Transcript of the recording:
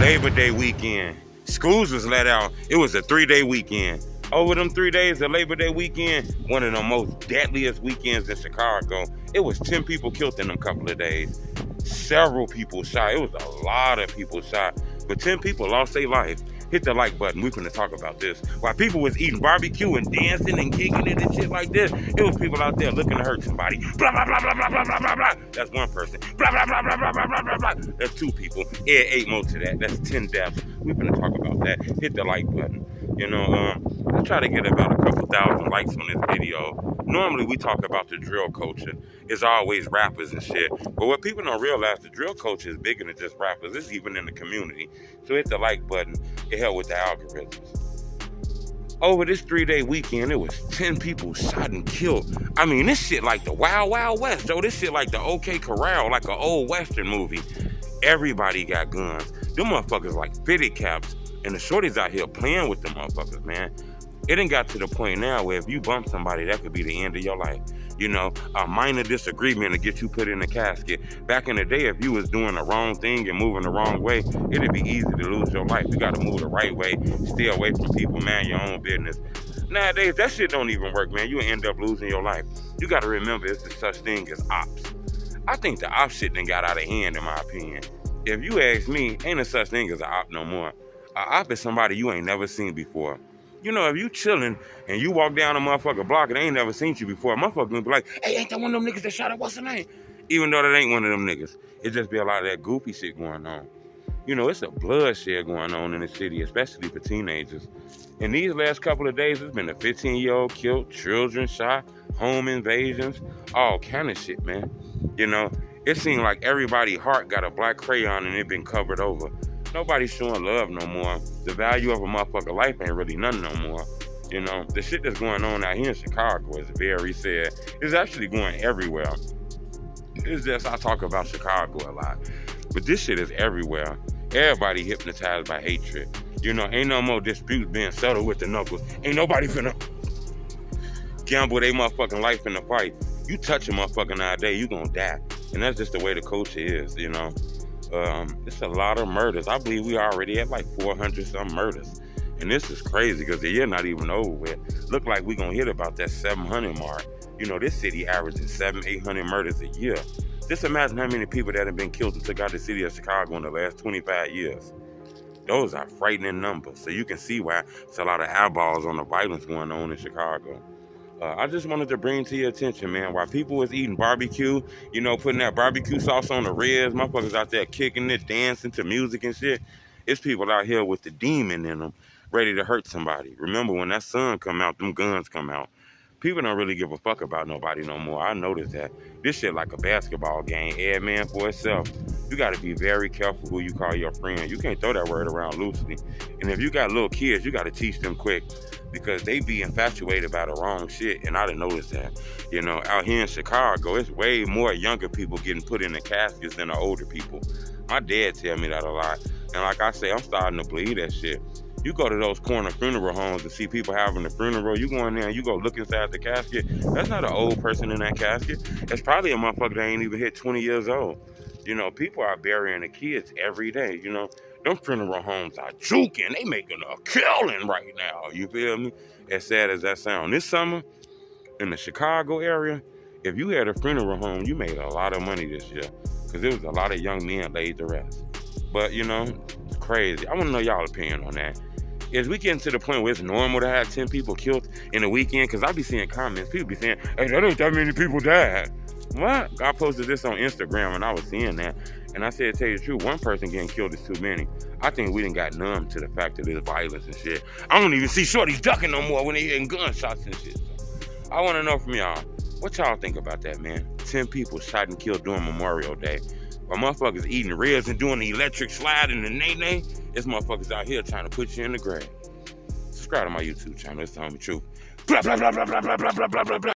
Labor Day weekend. Schools was let out. It was a 3-day weekend. Over them 3 days of Labor Day weekend, one of the most deadliest weekends in Chicago. It was 10 people killed in a couple of days. Several people shot. It was a lot of people shot. But 10 people lost their life. Hit the like button. We're gonna talk about this. While people was eating barbecue and dancing and kicking it and shit like this, it was people out there looking to hurt somebody. Blah, blah, blah, blah, blah, blah, blah, blah, blah. That's one person. Blah, blah, blah, blah, blah, blah, blah, blah, blah. That's 2 people. Add 8 more to that. That's 10 deaths. We're gonna talk about that. Hit the like button. I try to get about a couple thousand likes on this video. Normally we talk about the drill culture. It's always rappers and shit. But what people don't realize, the drill culture is bigger than just rappers. It's even in the community. So hit the like button. It helped with the algorithms. Over this 3-day weekend, it was 10 people shot and killed. I mean, this shit like the Wild Wild West, Joe. This shit like the OK Corral, like an old Western movie. Everybody got guns. Them motherfuckers like fitted caps. And the shorties out here playing with them motherfuckers, man. It done got to the point now where if you bump somebody, that could be the end of your life. A minor disagreement to get you put in a casket. Back in the day, if you was doing the wrong thing and moving the wrong way, it'd be easy to lose your life. You gotta move the right way, stay away from people, man, your own business. Nowadays, that shit don't even work, man. You end up losing your life. You gotta remember, it's such thing as ops. I think the op shit done got out of hand, in my opinion. If you ask me, ain't a such thing as an op no more. A op is somebody you ain't never seen before. If you chilling and you walk down a motherfucker block and they ain't never seen you before, a motherfucker gonna be like, hey, ain't that one of them niggas that shot at what's her name? Even though that ain't one of them niggas. It just be a lot of that goofy shit going on. It's a bloodshed going on in the city, especially for teenagers. In these last couple of days, it's been a 15-year-old killed, children shot, home invasions, all kind of shit, man. It seemed like everybody's heart got a black crayon and it been covered over. Nobody's showing love no more. The value of a motherfucker life ain't really none no more. The shit that's going on out here in Chicago is very sad. It's actually going everywhere. It's just I talk about Chicago a lot. But this shit is everywhere. Everybody hypnotized by hatred. Ain't no more disputes being settled with the knuckles. Ain't nobody finna gamble their motherfucking life in the fight. You touch a motherfucker nowadays, you gonna die. And that's just the way the culture is, It's a lot of murders. I believe we already at like 400 some murders. And this is crazy because the year not even over with. Look like we gonna hit about that 700 mark. This city averages 700-800 murders a year. Just imagine how many people that have been killed and took out the city of Chicago in the last 25 years. Those are frightening numbers. So you can see why it's a lot of eyeballs on the violence going on in Chicago. I just wanted to bring to your attention, man, while people was eating barbecue, putting that barbecue sauce on the ribs, motherfuckers out there kicking it, dancing to music and shit. It's people out here with the demon in them, ready to hurt somebody. Remember, when that sun come out, them guns come out. People don't really give a fuck about nobody no more. I noticed that. This shit like a basketball game, every man for itself. You gotta be very careful who you call your friend. You can't throw that word around loosely. And if you got little kids, you gotta teach them quick, because they be infatuated by the wrong shit. And I didn't notice that. Out here in Chicago, it's way more younger people getting put in the caskets than the older people. My dad tell me that a lot. And like I say, I'm starting to believe that shit. You go to those corner funeral homes and see people having a funeral, you go in there and you go look inside the casket. That's not an old person in that casket. It's probably a motherfucker that ain't even hit 20 years old. People are burying the kids every day. Them funeral homes are juking. They making a killing right now. You feel me? As sad as that sound. This summer, in the Chicago area, if you had a funeral home, you made a lot of money this year. Because there was a lot of young men laid to rest. But, it's crazy. I want to know y'all opinion on that. Is we getting to the point where it's normal to have 10 people killed in a weekend? Because I be seeing comments. People be saying, hey, that ain't that many people died. What? I posted this on Instagram and I was seeing that. And I said, tell you the truth, one person getting killed is too many. I think we done got numb to the fact that there's violence and shit. I don't even see shorties ducking no more when they hitting gunshots and shit. So I want to know from y'all, what y'all think about that, man? 10 people shot and killed during Memorial Day. While motherfuckers eating ribs and doing the electric slide and the nay-nay, it's motherfuckers out here trying to put you in the grave. Subscribe to my YouTube channel. It's the Homie Truth. Blah, blah, blah, blah, blah, blah, blah, blah, blah, blah.